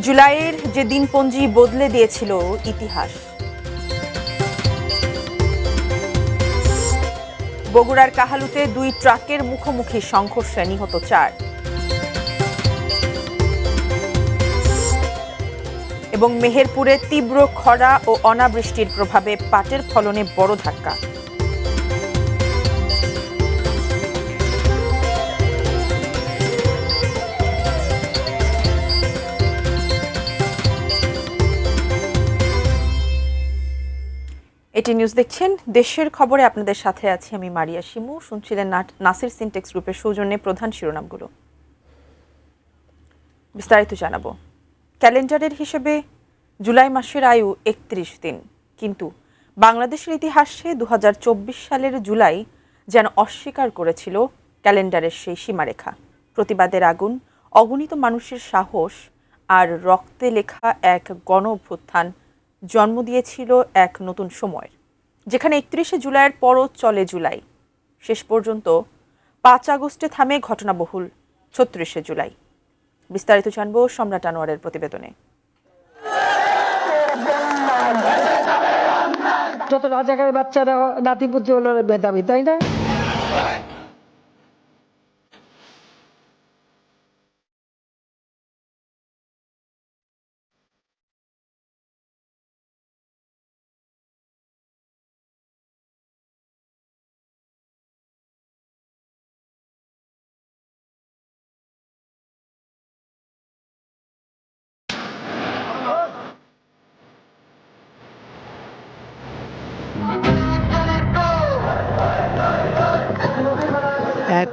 জুলাইয়ের যে দিনপঞ্জি বদলে দিয়েছিল ইতিহাস। বগুড়ার কাহালুতে 2 ট্রাকের মুখোমুখি সংঘর্ষে নিহত 4 এবং মেহেরপুরে তীব্র খরা ও অনাবৃষ্টির প্রভাবে পাটের ফলনে বড় ধাক্কা। এটি নিউজ দেখছেন। দেশের খবরে আপনাদের সাথে আছি আমি মারিয়া শিমু। শুনছিলেন নাসির সিনটেক্স গ্রুপের সৌজন্যে প্রধান শিরোনামগুলো। বিস্তারিত জানাবো। ক্যালেন্ডারের হিসেবে জুলাই মাসের আয়ু 31 দিন, কিন্তু বাংলাদেশের ইতিহাসে 2024 সালের জুলাই যেন অস্বীকার করেছিল ক্যালেন্ডারের সেই সীমারেখা। প্রতিবাদের আগুন, অগণিত মানুষের সাহস আর রক্তে লেখা এক গণ অভ্যুত্থান জন্ম দিয়েছিল এক নতুন সময়ের, যেখানে 31শে জুলাইয়ের পরও চলে জুলাই। শেষ পর্যন্ত 5 আগস্টে থামে ঘটনাবহুল 36শে জুলাই। বিস্তারিত জানবো সম্রাট আনোয়ারের প্রতিবেদনে। যত রাজাকারের বাচ্চারা নাতিপুতি হলো মেধাবী, তাই না?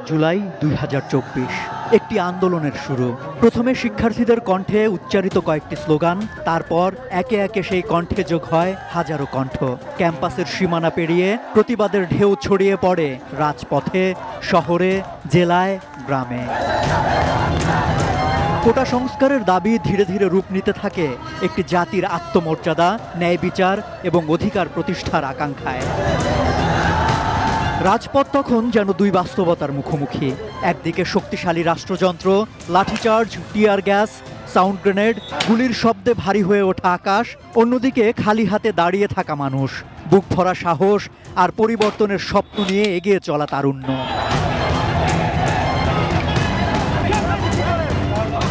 জুলাই 2024 একটি আন্দোলনের শুরু। প্রথমে শিক্ষার্থীদের কণ্ঠে উচ্চারিত কয়েকটি স্লোগান, তারপর একে একে সেই কণ্ঠে যোগ হয় হাজারো কণ্ঠ। ক্যাম্পাসের সীমানা পেরিয়ে প্রতিবাদের ঢেউ ছড়িয়ে পড়ে রাজপথে, শহরে, জেলায়, গ্রামে। কোটা সংস্কারের দাবি ধীরে ধীরে রূপ নিতে থাকে একটি জাতির আত্মমর্যাদা, ন্যায় বিচার এবং অধিকার প্রতিষ্ঠার আকাঙ্ক্ষায়। রাজপথ তখন যেন 2 বাস্তবতার মুখোমুখি। একদিকে শক্তিশালী রাষ্ট্রযন্ত্র, লাঠিচার্জ, টিয়ার গ্যাস, সাউন্ড গ্রেনেড, গুলির শব্দে ভারী হয়ে ওঠা আকাশ, অন্যদিকে খালি হাতে দাঁড়িয়ে থাকা মানুষ, বুক ভরা সাহস আর পরিবর্তনের স্বপ্ন নিয়ে এগিয়ে চলা তারুণ্য।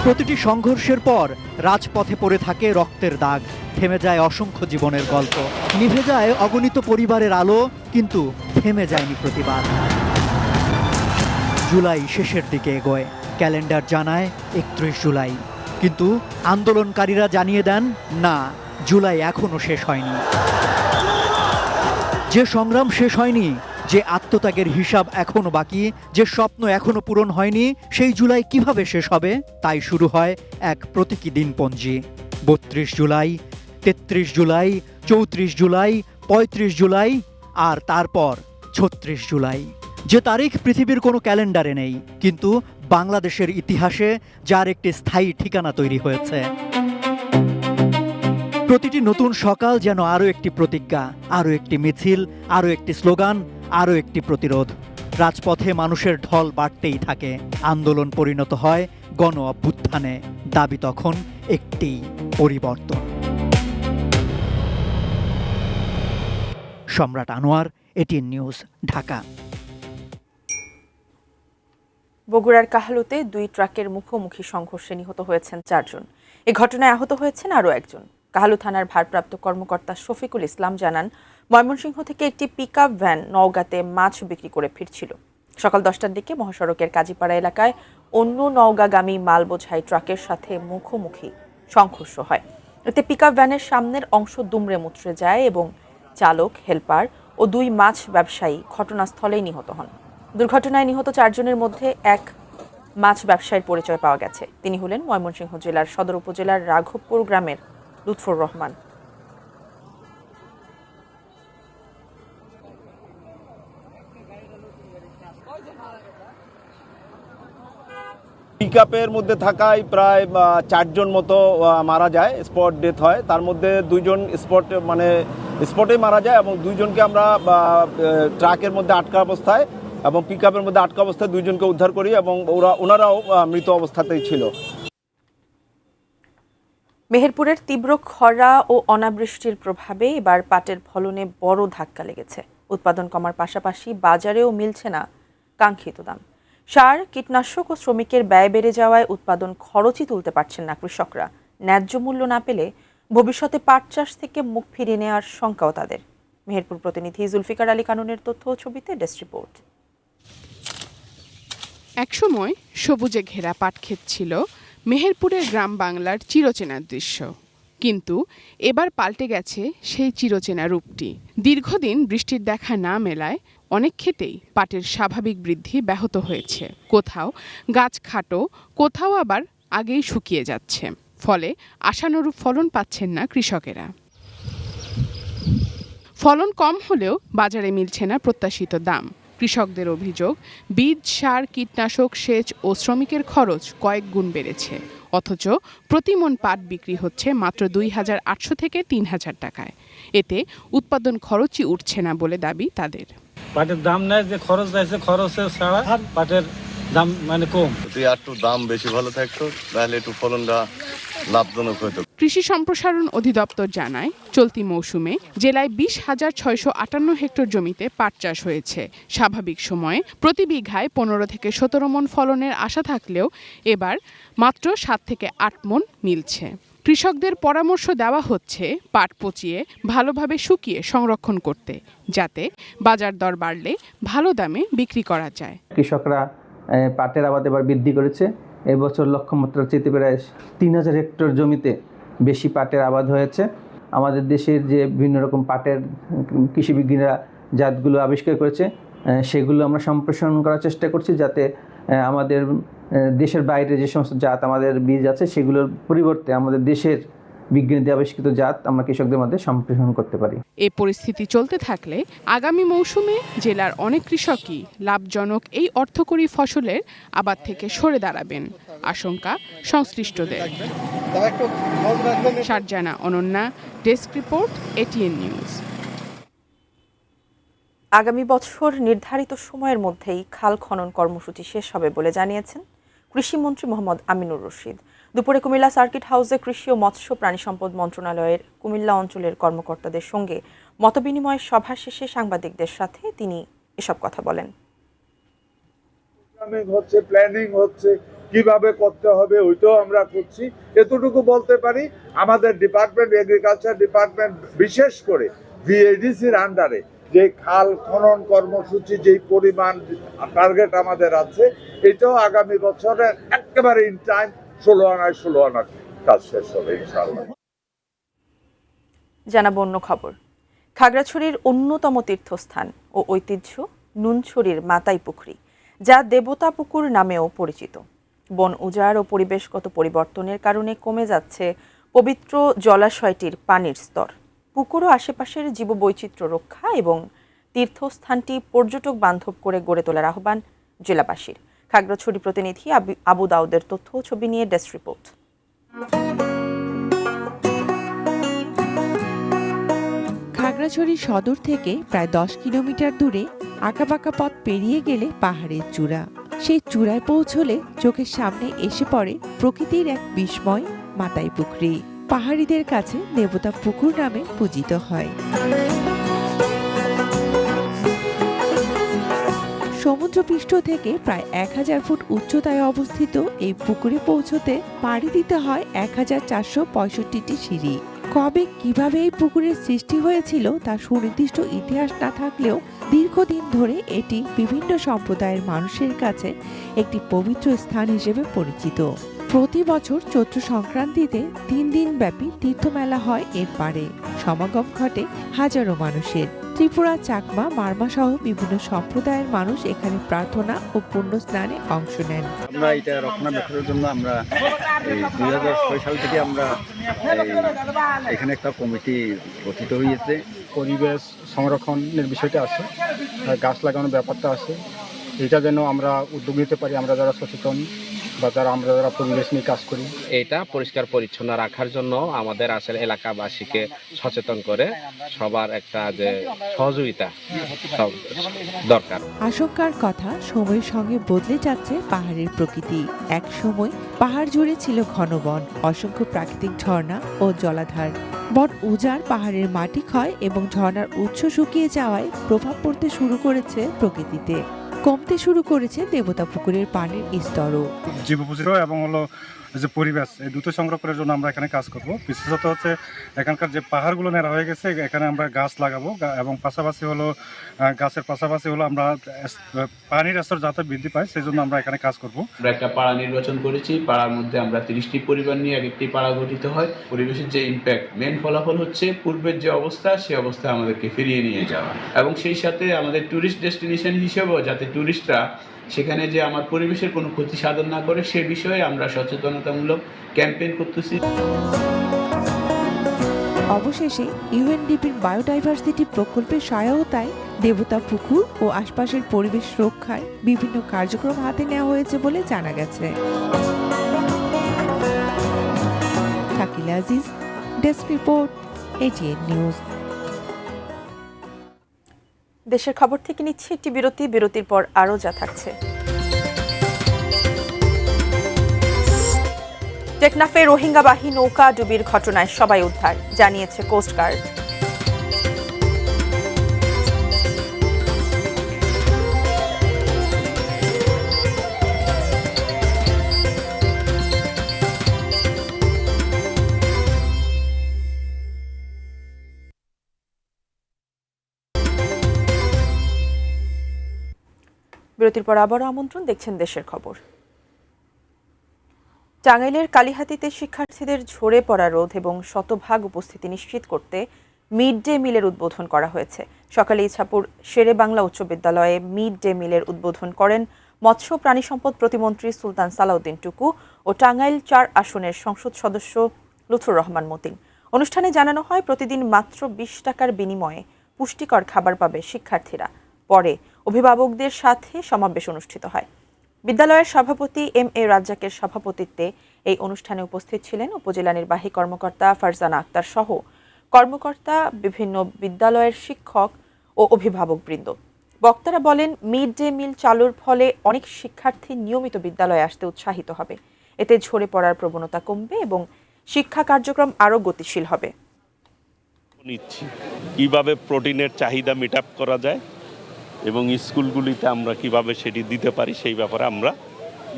প্রতিটি সংঘর্ষের পর রাজপথে পড়ে থাকে রক্তের দাগ, থেমে যায় অসংখ্য জীবনের গল্প, নিভে যায় অগণিত পরিবারের আলো, কিন্তু থেমে যায়নি প্রতিবাদ। জুলাই শেষের দিকে এগোয়, ক্যালেন্ডার জানায় 31 জুলাই, কিন্তু আন্দোলনকারীরা জানিয়ে দেন না, জুলাই এখনো শেষ হয়নি। যে সংগ্রাম শেষ হয়নি, যে আত্মত্যাগের হিসাব এখনো বাকি, যে স্বপ্ন এখনো পূরণ হয়নি, সেই জুলাই কিভাবে শেষ হবে? তাই শুরু হয় এক প্রতীকী দিনপঞ্জি। 32 জুলাই, 33 জুলাই, 34 জুলাই, 35 জুলাই আর তারপর 36 জুলাই। যে তারিখ পৃথিবীর কোনো ক্যালেন্ডারে নেই, কিন্তু বাংলাদেশের ইতিহাসে যার একটি স্থায়ী ঠিকানা তৈরি হয়েছে। প্রতিটি নতুন সকাল যেন আরও একটি প্রতিজ্ঞা, আরও একটি মিছিল, আরও একটি স্লোগান, আরও একটি প্রতিরোধ। রাজপথে মানুষের ঢল বাড়তেই থাকে, আন্দোলন পরিণত হয় গণ অভ্যুত্থানে। দাবি তখন একটি পরিবর্তন। সম্রাট আনোয়ার, এটিএন নিউজ, ঢাকা। বগুড়ার কাহালুতে 2 ট্রাকের মুখোমুখি সংঘর্ষে নিহত হয়েছেন 4 জন। এই ঘটনায় আহত হয়েছেন আরও একজন। কাহালু থানার ভারপ্রাপ্ত কর্মকর্তা শফিকুল ইসলাম জানান, ময়মনসিংহ থেকে একটি পিকআপ ভ্যান নওগাঁতে মাছ বিক্রি করে ফিরছিল। সকাল 10টার দিকে মহাসড়কের কাজীপাড়া এলাকায় অন্য নওগাঁগামী মাল বোঝাই ট্রাকের সাথে মুখোমুখি সংঘর্ষ হয়। এতে পিকআপ ভ্যানের সামনের অংশ দুমড়ে মুচড়ে যায় এবং চালক, হেলপার ও 2 মাছ ব্যবসায়ী ঘটনাস্থলেই নিহত হন। দুর্ঘটনায় নিহত 4 জনের মধ্যে এক মাছ ব্যবসায়ীর পরিচয় পাওয়া গেছে। তিনি হলেন ময়মনসিংহ জেলার সদর উপজেলার রাঘবপুর গ্রামের লুৎফর রহমান। পিকআপের মধ্যে থাকায় প্রায় 4 জন মতো মারা যায়, স্পট ডেথ হয়। তার মধ্যে 2 জন স্পটেই মারা যায় এবং 2 জনকে আমরা ট্রাকের মধ্যে আটকা অবস্থায় এবং পিকআপের মধ্যে আটকা অবস্থায় 2 জনকে উদ্ধার করি এবং ওনারাও মৃত অবস্থাতেই ছিল। মেহেরপুরের তীব্র খরা ও অনাবৃষ্টির প্রভাবে এবার পাটের ফলনে বড় ধাক্কা লেগেছে। উৎপাদন কমার পাশাপাশি বাজারেও মিলছে না কাঙ্ক্ষিত দাম। সার, কীটনাশক ও শ্রমিকের ব্যয় বেড়ে যাওয়ায় উৎপাদন খরচই তুলতে পারছেন না কৃষকরা। ন্যায্য মূল্য না পেলে ভবিষ্যতে পাট চাষ থেকে মুখ ফিরিয়ে নেওয়ার শঙ্কাও তাদের। মেহেরপুর প্রতিনিধি জুলফিকার আলী কানুনের তথ্য ও ছবিতে ডেস্ক রিপোর্ট। একসময় সবুজে ঘেরা পাটক্ষেত ছিল মেহেরপুরের গ্রাম বাংলার চিরচেনা দৃশ্য, কিন্তু এবার পাল্টে গেছে সেই চিরচেনা রূপটি। দীর্ঘদিন বৃষ্টির দেখা না মেলায় অনেক ক্ষেতেই পাটের স্বাভাবিক বৃদ্ধি ব্যাহত হয়েছে। কোথাও গাছ খাটো, কোথাও আবার আগেই শুকিয়ে যাচ্ছে। ফলে আশানুরূপ ফলন পাচ্ছেন না কৃষকেরা। ফলন কম হলেও বাজারে মিলছে না প্রত্যাশিত দাম। কৃষকদের অভিযোগ, বীজ, সার, কীটনাশক, সেচ ও শ্রমিকের খরচ কয়েক গুণ বেড়েছে। অথচ প্রতি মণ পাট বিক্রি হচ্ছে মাত্র 2,800 থেকে 3,000 টাকায়। এতে উৎপাদন খরচই উঠছে না বলে দাবি তাদের। পাটের দাম নেই, যে খরচ যাইছে খরচের ছাড়া পাটের দাম মানে কম। যদি একটু দাম বেশি ভালো থাকতো তাহলে একটু ফলনটা লাভজনক হতো। কৃষি সম্প্রসারণ অধিদপ্তর জানায়, চলতি মৌসুমে জেলায় 20,658 হেক্টর জমিতে পাট চাষ হয়েছে। স্বাভাবিক সময়ে প্রতি বিঘায় 15 থেকে 17 মণ ফলনের আশা থাকলেও এবার মাত্র 7 থেকে 8 মণ মিলছে। কৃষকদের পরামর্শ দেওয়া হচ্ছে পাট পচিয়ে ভালোভাবে শুকিয়ে সংরক্ষণ করতে, যাতে বাজার দর বাড়লে ভালো দামে বিক্রি করা যায়। কৃষকরা পাটের আবাদ এবার বৃদ্ধি করেছে। এবছর লক্ষ্যমাত্রার চেয়ে প্রায় 3,000 হেক্টর জমিতে বেশি পাটের আবাদ হয়েছে। আমাদের দেশের যে বিভিন্ন রকম পাটের কৃষি বিজ্ঞানীরা জাতগুলো আবিষ্কার করেছে, সেগুলো আমরা সম্প্রসারণ করার চেষ্টা করছি, যাতে আমাদের দেশের বাইরে যে সমস্ত জাত আমাদের বীজ আছে সেগুলোর পরিবর্তে আমাদের দেশের বিজ্ঞানীদের আবিষ্কৃত জাত আমরা কৃষকদের মধ্যে সম্প্রসারণ করতে পারি। এই পরিস্থিতি চলতে থাকলে আগামী মৌসুমে জেলার অনেক কৃষকই লাভজনক এই অর্থকরী ফসলের আবাদ থেকে সরে দাঁড়াবেন, আশঙ্কা সংশ্লিষ্টদের। Sharjana Ananya, desk report, ATN news. আগামী বছর নির্ধারিত সময়ের মধ্যেই খাল খনন কর্মসূচি শেষ হবে বলে জানিয়েছেন কৃষিমন্ত্রী মোহাম্মদ আমিনুর রশিদ। দুপুরে কুমিল্লা সার্কিট হাউসে কৃষি ও মৎস্য প্রাণী সম্পদ মন্ত্রণালয়ের কুমিল্লা অঞ্চলের কর্মকর্তাদের সঙ্গে মতবিনিময় সভা শেষে সাংবাদিকদের সাথে তিনি এসব কথা বলেন। প্ল্যানিং হচ্ছে, কিভাবে করতে হবে ওইটাও আমরা করছি। এতটুকু বলতে পারি, আমাদের ডিপার্টমেন্ট, এগ্রিকালচার ডিপার্টমেন্ট বিশেষ করে ভিএডিসির আন্ডারে যে খাল খনন কর্মসূচি যেই পরিমাণ টার্গেট আমাদের আছে, এটাও আগামী বছরের একেবারে ইন টাইম 16 আনার কাজ শেষ হবে ইনশাআল্লাহ। জানাবো অন্য খবর। খাগড়াছড়ির অন্যতম তীর্থস্থান ও ঐতিহ্য নুনছড়ির মাতাই পুকুরি, যা দেবতা পুকুর নামেও পরিচিত। বন উজাড় ও পরিবেশগত পরিবর্তনের কারণে কমে যাচ্ছে পবিত্র জলাশয়টির পানির স্তর। পুকুর ও আশেপাশের জীববৈচিত্র্য রক্ষা এবং তীর্থস্থানটি পর্যটক বান্ধব করে গড়ে তোলার আহ্বান জেলাবাসীর। খাগড়াছড়ি প্রতিনিধি আবু দাউদের তথ্য ও ছবি নিয়ে ডেস্ক রিপোর্ট। খাগড়াছড়ি সদর থেকে প্রায় 10 কিলোমিটার দূরে আঁকাবাঁকা পথ পেরিয়ে গেলে পাহাড়ের চূড়া। সেই চূড়ায় পৌঁছলে চোখের সামনে এসে পড়ে প্রকৃতির এক বিস্ময় মাতাই পুকুরি। পাহাড়িদের কাছে দেবতা পুকুর নামে পূজিত হয়। সমুদ্রপৃষ্ঠ থেকে প্রায় 1000 ফুট উচ্চতায় অবস্থিত এই পুকুরে পৌঁছতে পাড়ি দিতে হয় 1465টি সিঁড়ি। কবে কিভাবে এই পুকুরের সৃষ্টি হয়েছিল তা সুনির্দিষ্ট ইতিহাস না থাকলেও দীর্ঘদিন ধরে এটি বিভিন্ন সম্প্রদায়ের মানুষের কাছে একটি পবিত্র স্থান হিসেবে পরিচিত। প্রতি বছর চৈত্র সংক্রান্তিতে 3 দিন ব্যাপী তীর্থমেলা হয় এর পারে। সমাগম ঘটে হাজারো মানুষের। ত্রিপুরা, চাকমা, মারমা সহ বিভিন্ন সম্প্রদায়ের মানুষ এখানে প্রার্থনা ও পুণ্য স্নানে অংশ নেন। আমরা এটা রক্ষণাবেক্ষণের জন্য আমরা 2006 সাল থেকে আমরা এখানে একটা কমিটি গঠিত হয়েছে। পরিবেশ সংরক্ষণের বিষয়টা আছে, গাছ লাগানোর ব্যাপারটা আছে, এটা যেন আমরা উদ্যোগ নিতে পারি, আমরা যারা সচেতন বা আমরা যারা পরিবেশ নিয়ে কাজ করি। এটা পরিষ্কার পরিচ্ছন্ন রাখার জন্য আমাদের আসলে এলাকাবাসীকে সচেতন করে সবার একটা যে সহযোগিতা সব দরকার। আশঙ্কার কথা, সময়ের সঙ্গে বদলে যাচ্ছে পাহাড়ের প্রকৃতি। এক সময় পাহাড় জুড়ে ছিল ঘন বন, অসংখ্য প্রাকৃতিক ঝর্ণা ও জলাধার। বন উজাড়, পাহাড়ের মাটি ক্ষয় এবং ঝর্ণার উৎস শুকিয়ে যাওয়ায় প্রভাব পড়তে শুরু করেছে প্রকৃতিতে। কমতে শুরু করেছে দেবতা পুকুরের পানির স্তরও। জীববৈচিত্র্য এবং যে পরিবেশ, এই দুটো সংরক্ষণের জন্য আমরা এখানে কাজ করব। বিশেষত হচ্ছে এখানকার যে পাহাড়গুলো নেড়া হয়ে গেছে, এখানে আমরা গাছ লাগাবো এবং পাশাপাশি গাছের পাশাপাশি আমরা পানির স্তর যাতে বৃদ্ধি পায় সেই জন্য আমরা এখানে কাজ করব। আমরা একটা পাড়া নির্বাচন করেছি, পাড়ার মধ্যে আমরা 30টি পরিবার নিয়ে একটি পাড়া গঠিত হয়। পরিবেশের যে ইম্প্যাক্ট, মেন ফলাফল হচ্ছে পূর্বের যে অবস্থা সেই অবস্থা আমাদেরকে ফিরিয়ে নিয়ে যাওয়া, এবং সেই সাথে আমাদের ট্যুরিস্ট ডেস্টিনেশন হিসেবেও যাতে ট্যুরিস্টরা সেখানে যে আমার পরিবেশের কোনো ক্ষতি সাধন না করে সে বিষয়ে আমরা সচেতনতামূলক ক্যাম্পেইন করতেছি। অবশেষে ইউএনডিপির বায়োডাইভার্সিটি প্রকল্পের সহায়তায় দেবতা পুকুর ও আশপাশের পরিবেশ রক্ষায় বিভিন্ন কার্যক্রম হাতে নেওয়া হয়েছে বলে জানা গেছে। Shakil Aziz, desk report, ATN news. দেশের খবর থেকে নিচ্ছে একটি বিরতি। বিরতির পর আরও যা থাকছে। টেকনাফে রোহিঙ্গাবাহী নৌকা ডুবির ঘটনায় সবাই উদ্ধার, জানিয়েছে কোস্টগার্ড। বিরতির পর আবারও আমন্ত্রণ, দেখছেন দেশের খবর। টাঙ্গাইলের কালিহাতীতে শিক্ষার্থীদের ঝরে পড়া রোধ এবং শতভাগ উপস্থিতি নিশ্চিত করতে মিড ডে মিলের উদ্বোধন করা হয়েছে। সকালে ইছাপুর শেরে বাংলা উচ্চ বিদ্যালয়ে মিড ডে মিলের উদ্বোধন করেন মৎস্য প্রাণী সম্পদ প্রতিমন্ত্রী সুলতান সালাউদ্দিন টুকু ও টাঙ্গাইল ৪ আসনের সংসদ সদস্য লুৎফুর রহমান মতিন। অনুষ্ঠানে জানানো হয়, প্রতিদিন মাত্র ২০ টাকার বিনিময়ে পুষ্টিকর খাবার পাবে শিক্ষার্থীরা। পরে অভিভাবকদের সাথে সমাবেশ অনুষ্ঠিত হয়। বিদ্যালয়ের সভাপতি এম.এ. রাজ্জাকের সভাপতিত্বে এই অনুষ্ঠানে উপস্থিত ছিলেন উপজেলা নির্বাহী কর্মকর্তা ফারজানা আক্তার সহ কর্মকর্তা, বিভিন্ন বিদ্যালয়ের শিক্ষক ও অভিভাবকবৃন্দ। বক্তারা বলেন, মিড ডে মিল চালুর ফলে অনেক শিক্ষার্থী নিয়মিত বিদ্যালয়ে আসতে উৎসাহিত হবে। এতে ঝরে পড়ার প্রবণতা কমবে এবং শিক্ষা কার্যক্রম আরও গতিশীল হবে। কিভাবে প্রোটিনের চাহিদা মিট আপ করা যায় এবং স্কুলগুলিতে আমরা কিভাবে সেটি দিতে পারি সেই ব্যাপারে আমরা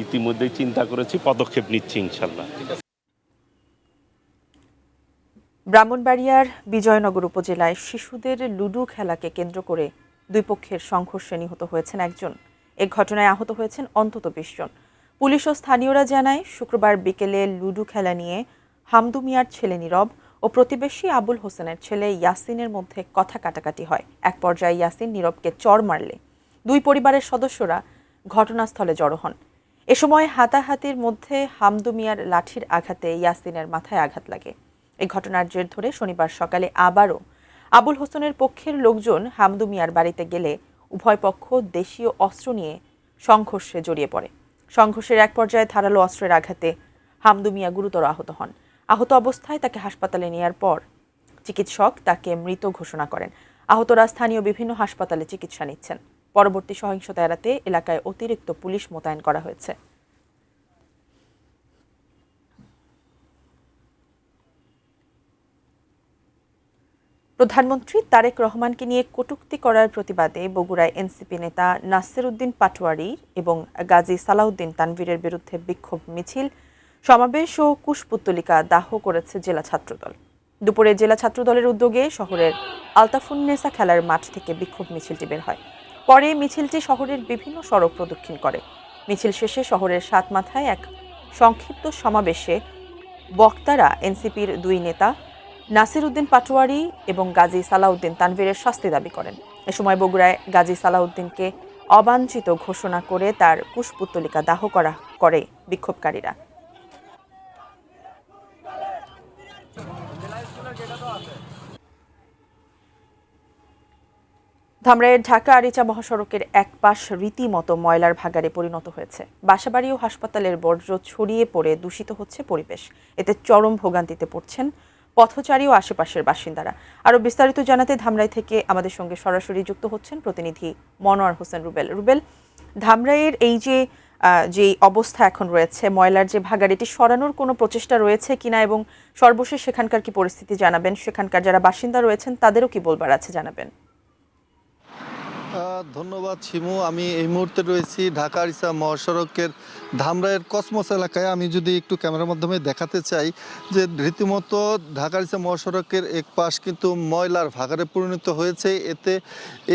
ইতিমধ্যেই চিন্তা করেছি, পদক্ষেপ নিচ্ছি ইনশাল্লাহ। ব্রাহ্মণবাড়িয়ার বিজয়নগর উপজেলায় শিশুদের লুডো খেলাকে কেন্দ্র করে দুই পক্ষের সংঘর্ষে নিহত হয়েছেন একজন। এ ঘটনায় আহত হয়েছেন অন্তত ২০ জন। পুলিশ ও স্থানীয়রা জানায়, শুক্রবার বিকেলে লুডো খেলা নিয়ে হামদু মিয়ার ছেলে নীরব ও প্রতিবেশী আবুল হোসেনের ছেলে ইয়াসিনের মধ্যে কথা কাটাকাটি হয়। এক পর্যায়ে ইয়াসিন নীরবকে চড় মারলে দুই পরিবারের সদস্যরা ঘটনাস্থলে জড়ো হন। এ সময় হাতাহাতির মধ্যে হামদু মিয়ার লাঠির আঘাতে ইয়াসিনের মাথায় আঘাত লাগে। এই ঘটনার জের ধরে শনিবার সকালে আবারও আবুল হোসেনের পক্ষের লোকজন হামদু মিয়ার বাড়িতে গেলে উভয় পক্ষ দেশীয় অস্ত্র নিয়ে সংঘর্ষে জড়িয়ে পড়ে। সংঘর্ষের এক পর্যায়ে ধারালো অস্ত্রের আঘাতে হামদু মিয়া গুরুতর আহত হন। আহত অবস্থায় তাকে হাসপাতালে নেওয়ার পর চিকিৎসক তাকে মৃত ঘোষণা করেন। আহতরা স্থানীয় বিভিন্ন হাসপাতালে চিকিৎসা নিচ্ছেন। পরবর্তী সহিংসতা এড়াতে এলাকায় অতিরিক্ত পুলিশ মোতায়েন করা হয়েছে। প্রধানমন্ত্রী তারেক রহমানকে নিয়ে কটূক্তি করার প্রতিবাদে বগুড়ায় এনসিপি নেতা নাসির উদ্দিন পাটোয়ারি এবং গাজী সালাউদ্দিন তানভীরের বিরুদ্ধে বিক্ষোভ মিছিল, সমাবেশ ও কুশপুত্তলিকা দাহ করেছে জেলা ছাত্রদল। দুপুরে জেলা ছাত্রদলের উদ্যোগে শহরের আলতাফুন্নেসা খেলার মাঠ থেকে বিক্ষোভ মিছিলটি বের হয়। পরে মিছিলটি শহরের বিভিন্ন সড়ক প্রদক্ষিণ করে। মিছিল শেষে শহরের সাতমাথায় এক সংক্ষিপ্ত সমাবেশে বক্তারা এনসিপির দুই নেতা নাসির উদ্দিন পাটোয়ারি এবং গাজী সালাউদ্দিন তানভীরের শাস্তি দাবি করেন। এ সময় বগুড়ায় গাজী সালাউদ্দিনকে অবাঞ্ছিত ঘোষণা করে তার কুশপুত্তলিকা দাহ করে বিক্ষোভকারীরা। ধামরাইয়ের ঢাকা আরিচা মহাসড়কের এক পাশ রীতিমতো ময়লার ভাগাড়ে পরিণত হয়েছে। বাসাবাড়ি ও হাসপাতালের বর্জ্য ছড়িয়ে পড়ে দূষিত হচ্ছে পরিবেশ। এতে চরম ভোগান্তিতে পড়ছেন পথচারী ও আশেপাশের বাসিন্দারা। আরও বিস্তারিত জানাতে ধামরাই থেকে আমাদের সঙ্গে সরাসরি যুক্ত হচ্ছেন প্রতিনিধি মনোয়ার হোসেন রুবেল। রুবেল, ধামরাইয়ের এই যে অবস্থা এখন রয়েছে, ময়লার যে ভাগাড়িটি সরানোর কোনো প্রচেষ্টা রয়েছে কিনা এবং সর্বশেষ সেখানকার কি পরিস্থিতি জানাবেন? সেখানকার যারা বাসিন্দা রয়েছেন তাদেরও কি বলবার আছে জানাবেন। ধন্যবাদ শিমু। আমি এই মুহূর্তে রয়েছি ঢাকা আরিচা মহাসড়কের ধামরাইয়ের কসমোস এলাকায়। আমি যদি একটু ক্যামেরার মাধ্যমে দেখাতে চাই যে রীতিমতো ঢাকা আরিচা মহাসড়কের এক পাশ কিন্তু ময়লার ভাগাড়ে পরিণত হয়েছে। এতে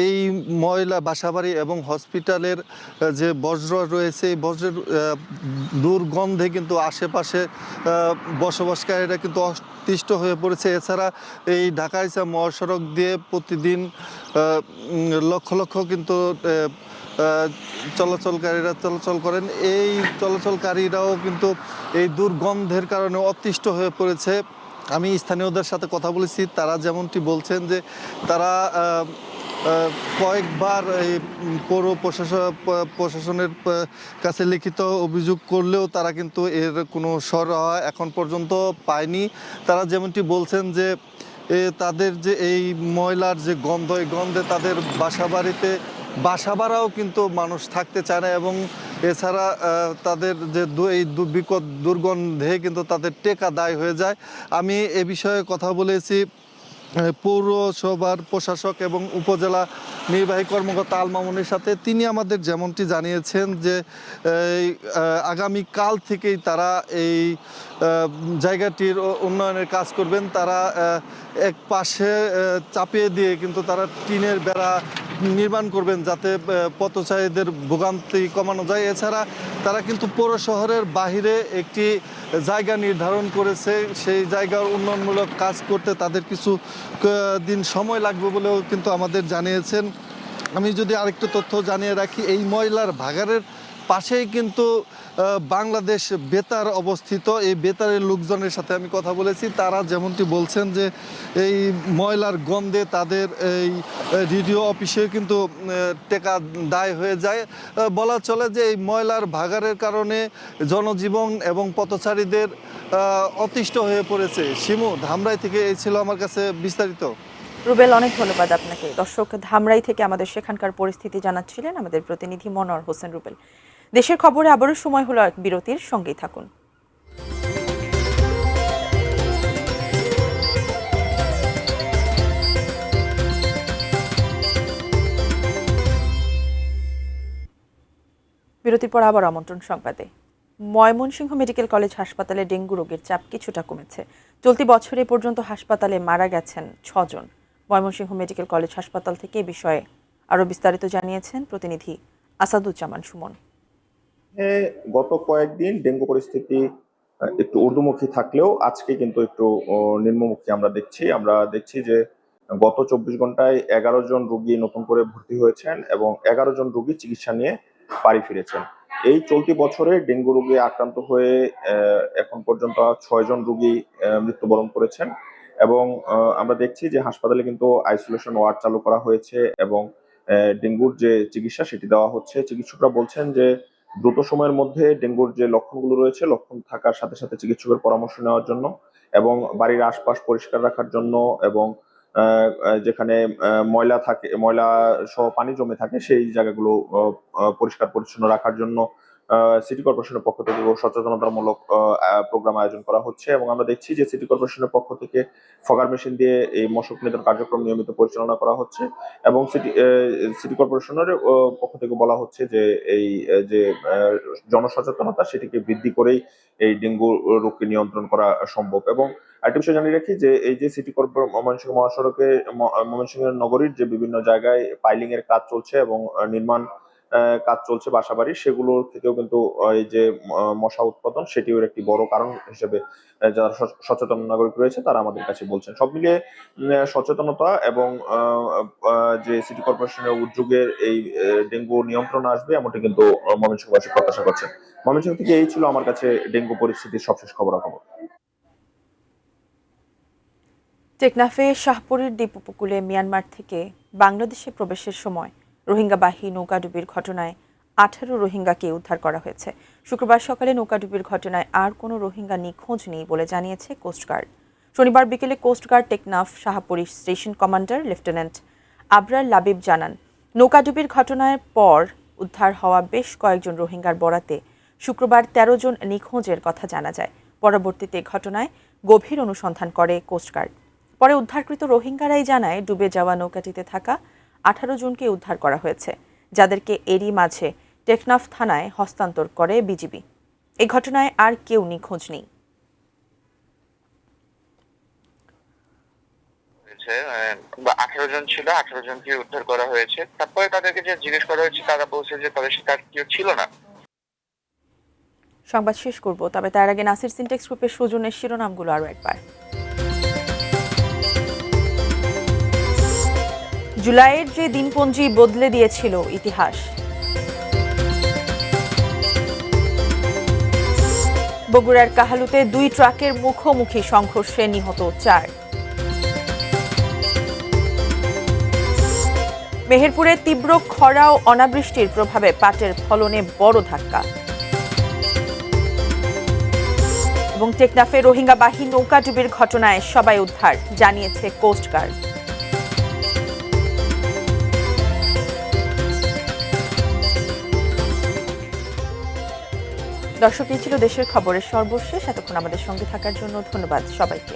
এই ময়লা বাসাবাড়ি এবং হসপিটালের যে বজ্র রয়েছে এই বজ্রের দুর্গন্ধে কিন্তু আশেপাশে বসবাসকারীরা কিন্তু অতিষ্ঠ হয়ে পড়েছে। এছাড়া এই ঢাকা আরিচা মহাসড়ক দিয়ে প্রতিদিন লক্ষ লক্ষ কিন্তু চলাচলকারীরা চলাচল করেন। এই চলাচলকারীরাও কিন্তু এই দুর্গন্ধের কারণে অতিষ্ঠ হয়ে পড়েছে। আমি স্থানীয়দের সাথে কথা বলেছি, তারা যেমনটি বলছেন যে তারা কয়েকবার এই পৌর প্রশাসনের কাছে লিখিত অভিযোগ করলেও তারা কিন্তু এর কোনো সরহ এখন পর্যন্ত পায়নি। তারা যেমনটি বলছেন যে তাদের যে এই ময়লার যে গন্ধ, এই গন্ধে তাদের বাসা ভাড়াও কিন্তু মানুষ থাকতে চায় না এবং এছাড়া তাদের যে এই বিকট দুর্গন্ধে কিন্তু তাদের টেকা দায় হয়ে যায়। আমি এ বিষয়ে কথা বলেছি পৌরসভার প্রশাসক এবং উপজেলা নির্বাহী কর্মকর্তা আল মামুনের সাথে। তিনি আমাদের যেমনটি জানিয়েছেন যে আগামী কাল থেকেই তারা এই জায়গাটির উন্নয়নের কাজ করবেন। তারা এক পাশে চাপিয়ে দিয়ে কিন্তু তারা টিনের বেড়া নির্মাণ করবেন যাতে পথচারীদের ভোগান্তি কমানো যায়। এছাড়া তারা কিন্তু পৌর শহরের বাহিরে একটি জায়গা নির্ধারণ করেছে। সেই জায়গার উন্নয়নমূলক কাজ করতে তাদের কিছু দিন সময় লাগবে বলেও কিন্তু আমাদের জানিয়েছেন। আমি যদি আরেকটু তথ্য জানিয়ে রাখি, এই ময়লার ভাগাড়ের পাশেই কিন্তু বাংলাদেশ বেতার অবস্থিত। এই বেতারের লোকজনের সাথে আমি কথা বলেছি, তারা যেমনটি বলছেন যে এই ময়লার গন্ধে তাদের এই রেডিও অফিসে কিন্তু টেকা দায় হয়ে যায়। বলা চলে যে এই ময়লার ভাগাড়ের কারণে জনজীবন এবং পথচারীদের অতিষ্ঠ হয়ে পড়েছে। শিমু, ধামরাই থেকে এই ছিল আমার কাছে বিস্তারিত। রুবেল, অনেক ধন্যবাদ আপনাকে। দর্শক, ধামরাই থেকে আমাদের সেখানকার পরিস্থিতি জানাচ্ছিলেন আমাদের প্রতিনিধি মনোয়ার হোসেন রুবেল। দেশের খবরে আবারও সময় হলো এক বিরতির, সঙ্গেই থাকুন। বিরতির পর আবার আমন্ত্রণ সংবাদে। ময়মনসিংহ মেডিকেল কলেজ হাসপাতালে ডেঙ্গু রোগের চাপ কিছুটা কমেছে। চলতি বছরে পর্যন্ত হাসপাতালে মারা গেছেন 6 জন। ময়মনসিংহ মেডিকেল কলেজ হাসপাতাল থেকে এ বিষয়ে আরও বিস্তারিত জানিয়েছেন প্রতিনিধি আসাদুজ্জামান সুমন। গত কয়েকদিন ডেঙ্গু পরিস্থিতি একটু ঊর্ধ্বমুখী থাকলেও আজকে কিন্তু একটু নিম্নমুখী আমরা দেখছি যে গত 24 ঘন্টায় 11 জন রোগী নতুন করে ভর্তি হয়েছেন এবং 11 জন রোগী চিকিৎসা নিয়ে বাড়ি ফিরেছেন। এই চলতি বছরে ডেঙ্গু রোগে আক্রান্ত হয়ে এখন পর্যন্ত 6 জন রোগী মৃত্যুবরণ করেছেন এবং আমরা দেখছি যে হাসপাতালে কিন্তু আইসোলেশন ওয়ার্ড চালু করা হয়েছে এবং ডেঙ্গুর যে চিকিৎসা সেটি দেওয়া হচ্ছে। চিকিৎসকরা বলছেন যে দ্রুত সময়ের মধ্যে ডেঙ্গুর যে লক্ষণগুলো রয়েছে, লক্ষণ থাকার সাথে সাথে চিকিৎসকের পরামর্শ নেওয়ার জন্য এবং বাড়ির আশপাশ পরিষ্কার রাখার জন্য এবং যেখানে ময়লা সহ পানি জমে থাকে সেই জায়গাগুলো পরিষ্কার পরিচ্ছন্ন রাখার জন্য সিটি কর্পোরেশনের পক্ষ থেকে সচেতনতামূলক প্রোগ্রাম আয়োজন করা হচ্ছে এবং আমরা দেখছি যে সিটি কর্পোরেশনের পক্ষ থেকে ফগার মেশিন দিয়ে এই মশক নিধন কার্যক্রম নিয়মিত পরিচালনা করা হচ্ছে এবং সিটি কর্পোরেশনের পক্ষ থেকে বলা হচ্ছে যে এই যে জনসচেতনতা সেটিকে বৃদ্ধি করেই এই ডেঙ্গু রোগকে নিয়ন্ত্রণ করা সম্ভব। এবং আরেকটা বিষয় জানিয়ে রাখি যে এই যে সিটি কর্পোরেশন ময়মনসিংহ মহাসড়কে ময়মনসিংহ নগরীর যে বিভিন্ন জায়গায় পাইলিং এর কাজ চলছে এবং নির্মাণ কাজ চলছে বাসাবাড়ি, সেগুলো থেকেও কিন্তু এই যে মশা উৎপাদন সেটিও একটি বড় কারণ হিসেবে যারা সচেতন নাগরিক রয়েছে তারা আমাদের কাছে বলছেন। সব মিলিয়ে সচেতনতা এবং যে সিটি কর্পোরেশনের উদ্যোগের এই ডেঙ্গু নিয়ন্ত্রণ আসবে এমনটি কিন্তু ময়মনসিংহবাসী প্রত্যাশা করছেন। ময়মনসিংহ থেকে এই ছিল আমার কাছে ডেঙ্গু পরিস্থিতির সবশেষ খবরাখবর। টেকনাফে শাহপুরীর দ্বীপ উপকূলে মিয়ানমার থেকে বাংলাদেশে প্রবেশের সময় রোহিঙ্গাবাহী নৌকাডুবির ঘটনায় 18 রোহিঙ্গাকে উদ্ধার করা হয়েছে। শুক্রবার সকালে নৌকাডুবির ঘটনায় আর কোনো রোহিঙ্গা নিখোঁজ নেই বলে জানিয়েছে কোস্টগার্ড। শনিবার বিকেলে coastguard Teknaf Shahpuri station commander lieutenant Abrar Labib জানান, নৌকাডুবির ঘটনার পর উদ্ধার হওয়া বেশ কয়েকজন রোহিঙ্গার বরাতে শুক্রবার 13 জন নিখোঁজের কথা জানা যায়। পরবর্তীতে ঘটনায় গভীর অনুসন্ধান করে কোস্টগার্ড। পরে উদ্ধারকৃত রোহিঙ্গারাই জানায় ডুবে যাওয়া নৌকাটিতে থাকা 18 জনকে উদ্ধার করা হয়েছে, যাদেরকে এরই মাঝে টেকনাফ থানায় হস্তান্তর করে বিজিবি। এই ঘটনায় আর কেউ নিখোঁজ নেই। 18 জন ছিল, 18 জনকে উদ্ধার করা হয়েছে। তারপরে তাদেরকে যে জিজ্ঞেস করা হয়েছে তারা বলছে যে তাদের সাথে আর কেউ ছিল না। সংবাদ শেষ করব, তবে তার আগে নাসির সিনটেক্স গ্রুপের সুজনের শিরোনামগুলো আরও একবার। জুলাইয়ের যে দিনপঞ্জি বদলে দিয়েছিল ইতিহাস। বগুড়ার কাহালুতে 2 ট্রাকের মুখোমুখি সংঘর্ষে নিহত 4। মেহেরপুরে তীব্র খরা ও অনাবৃষ্টির প্রভাবে পাটের ফলনে বড় ধাক্কা। এবং টেকনাফে রোহিঙ্গাবাহী নৌকাডুবির ঘটনায় সবাই উদ্ধার, জানিয়েছে কোস্টগার্ড। দর্শক, এই ছিল দেশের খবরের সর্বশেষ। এতক্ষণ আমাদের সঙ্গে থাকার জন্য ধন্যবাদ সবাইকে।